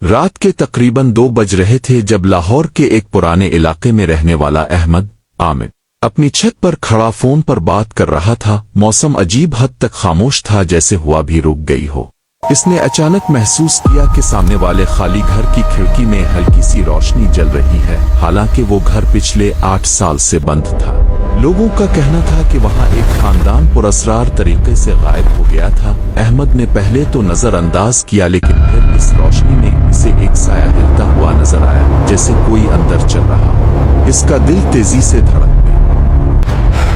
रात के तकरीबन 2 बज रहे थे जब लाहौर के एक पुराने इलाके में रहने वाला अहमद आमिर अपनी छत पर खड़ा फोन पर बात कर रहा था। मौसम अजीब हद तक खामोश था, जैसे हवा भी रुक गई हो। इसने अचानक महसूस किया कि सामने वाले खाली घर की खिड़की में हल्की सी रोशनी जल रही है। हालांकि वो घर पिछले 8 साल से बंद था। लोगों का कहना था कि वहां एक खानदान पुरअसरार तरीके से गायब हो गया था। अहमद ने पहले तो नजरअंदाज किया, लेकिन फिर इस रोशनी में इसे एक साया हिलता हुआ नजर आया, जैसे कोई अंदर चल रहा। इसका दिल तेजी से धड़कने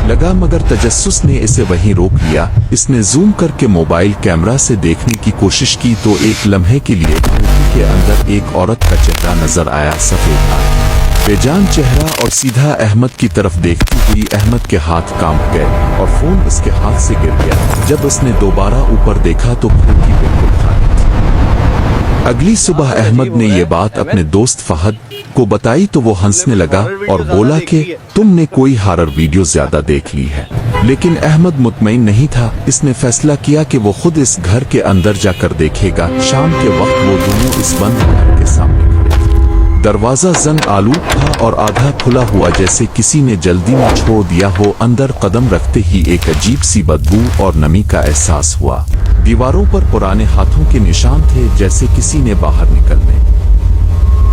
लगा, मगर तजस्सुस ने इसे वहीं रोक लिया। इसने जूम करके मोबाइल कैमरा से देखने की कोशिश की तो एक लम्हे के लिए खिड़की के अंदर एक औरत का चेहरा नजर आया। सफेद बेजान चेहरा और सीधा अहमद की तरफ देखती हुई अहमद के हाथ कांप गए और फोन उसके हाथ से गिर गया। जब उसने दोबारा ऊपर देखा तो खिड़की बिल्कुल खाली थी। अगली सुबह अहमद ने ये बात अपने दोस्त फहद को बताई तो वो हंसने लगा और बोला कि तुमने कोई हॉरर वीडियो ज्यादा देख ली है। लेकिन अहमद मुतमईन नहीं था। इसने फैसला किया कि वो खुद इस घर के अंदर जाकर देखेगा। शाम के वक्त वो दोनों इस बंद घर के सामने खड़े थे। दरवाजा जंग आलूद था और आधा खुला हुआ, जैसे किसी ने जल्दी में छोड़ दिया हो। अंदर कदम रखते ही एक अजीब सी बदबू और नमी का एहसास हुआ। दीवारों पर पुराने हाथों के निशान थे, जैसे किसी ने बाहर निकलने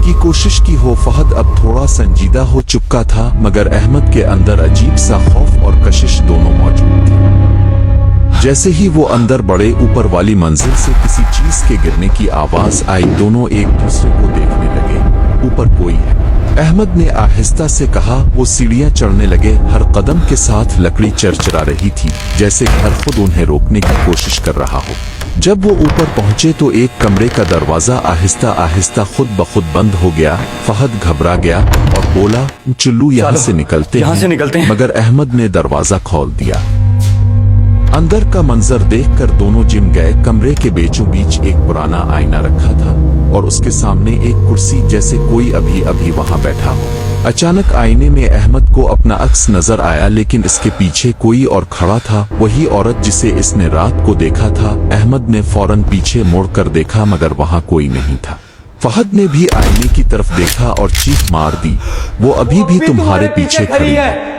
की कोशिश की हो। फहद अब थोड़ा संजीदा हो चुका था, मगर अहमद के अंदर अजीब सा खौफ और कशिश दोनों मौजूद थे। जैसे ही वो अंदर बढ़े, ऊपर वाली मंजिल से किसी चीज के गिरने की आवाज आई। दोनों एक दूसरे को देखने लगे। ऊपर कोई है, अहमद ने आहिस्ता से कहा। वो सीढ़ियां चढ़ने लगे। हर कदम के साथ लकड़ी चरचरा रही थी, जैसे घर खुद उन्हें रोकने की कोशिश कर रहा हो। जब वो ऊपर पहुंचे तो एक कमरे का दरवाजा आहिस्ता आहिस्ता खुद ब खुद बंद हो गया। फहद घबरा गया और बोला, चुल्लू यहाँ से निकलते हैं। मगर अहमद ने दरवाजा खोल दिया। अंदर का मंजर देखकर दोनों जिम गए। कमरे के बीचों बीच एक पुराना आईना रखा था और उसके सामने एक कुर्सी, जैसे कोई अभी अभी वहां बैठा हो। अचानक आईने में अहमद को अपना अक्स नजर आया, लेकिन इसके पीछे कोई और खड़ा था। वही औरत जिसे इसने रात को देखा था। अहमद ने फौरन पीछे मुड़कर देखा, मगर वहां कोई नहीं था। फहद ने भी आईने की तरफ देखा और चीख मार दी, वो अभी भी तुम्हारे पीछे खड़ी है।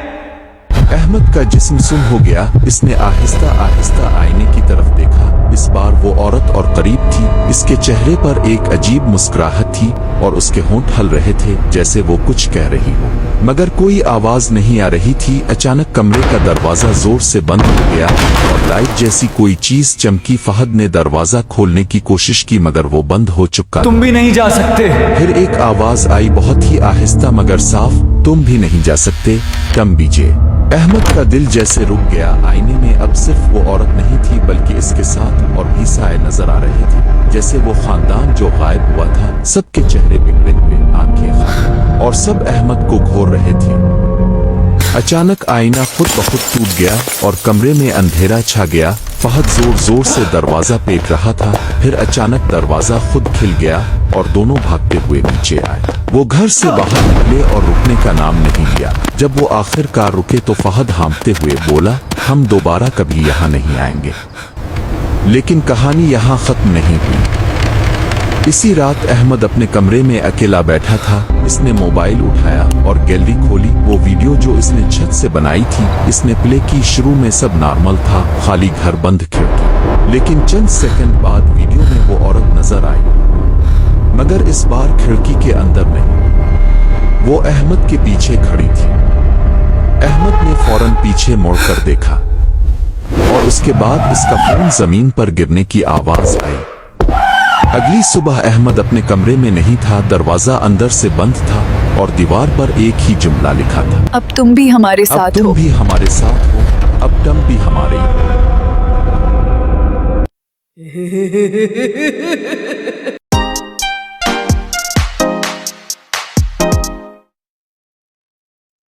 अहमद का जिस्म सुन हो गया। इसने आहिस्ता आहिस्ता आईने की तरफ देखा। इस बार वो औरत और करीब थी। इसके चेहरे पर एक अजीब मुस्कुराहट थी और उसके होंठ हल रहे थे, जैसे वो कुछ कह रही हो, मगर कोई आवाज नहीं आ रही थी। अचानक कमरे का दरवाजा जोर से बंद हो गया और लाइट जैसी कोई चीज चमकी। फहद ने दरवाजा खोलने की कोशिश की, मगर वो बंद हो चुका। तुम भी नहीं जा सकते। फिर एक आवाज आई, बहुत ही आहिस्ता मगर साफ, तुम भी नहीं जा सकते, कम बीजे। अहमद का दिल जैसे रुक गया। आईने में अब सिर्फ वो औरत नहीं थी, बल्कि इसके साथ और भी साए नजर आ रहे थे, जैसे वो खानदान जो गायब हुआ था। सबके चेहरे बिगड़े हुए, आंखें खाली, और सब अहमद को घोर रहे थे। अचानक आईना खुद ब खुद टूट गया और कमरे में अंधेरा छा गया। फहद जोर जोर से दरवाजा पीट रहा था। फिर अचानक दरवाजा खुद खिल गया और दोनों भागते हुए नीचे आए। वो घर से बाहर निकले और रुकने का नाम नहीं लिया। जब वो आखिरकार रुके तो फहद हांफते हुए बोला, हम दोबारा कभी यहाँ नहीं आएंगे। लेकिन कहानी यहाँ खत्म नहीं हुई। इसी रात अहमद अपने कमरे में अकेला बैठा था। इसने मोबाइल उठाया और गैलरी खोली। वो वीडियो जो इसने छत से बनाई थी इसने प्ले की। शुरू में सब नॉर्मल था, खाली घर, बंद खिड़की। लेकिन चंद सेकंड बाद वीडियो में वो औरत नजर आई, मगर इस बार खिड़की के अंदर नहीं। वो अहमद के पीछे खड़ी थी। अहमद ने फौरन पीछे मुड़कर देखा और उसके बाद इसका फोन जमीन पर गिरने की आवाज आई। अगली सुबह अहमद अपने कमरे में नहीं था। दरवाजा अंदर से बंद था और दीवार पर एक ही जुमला लिखा था, अब तुम भी हमारे साथ हो। अब तुम भी हमारे साथ हो, अब तुम भी हमारे ही हो।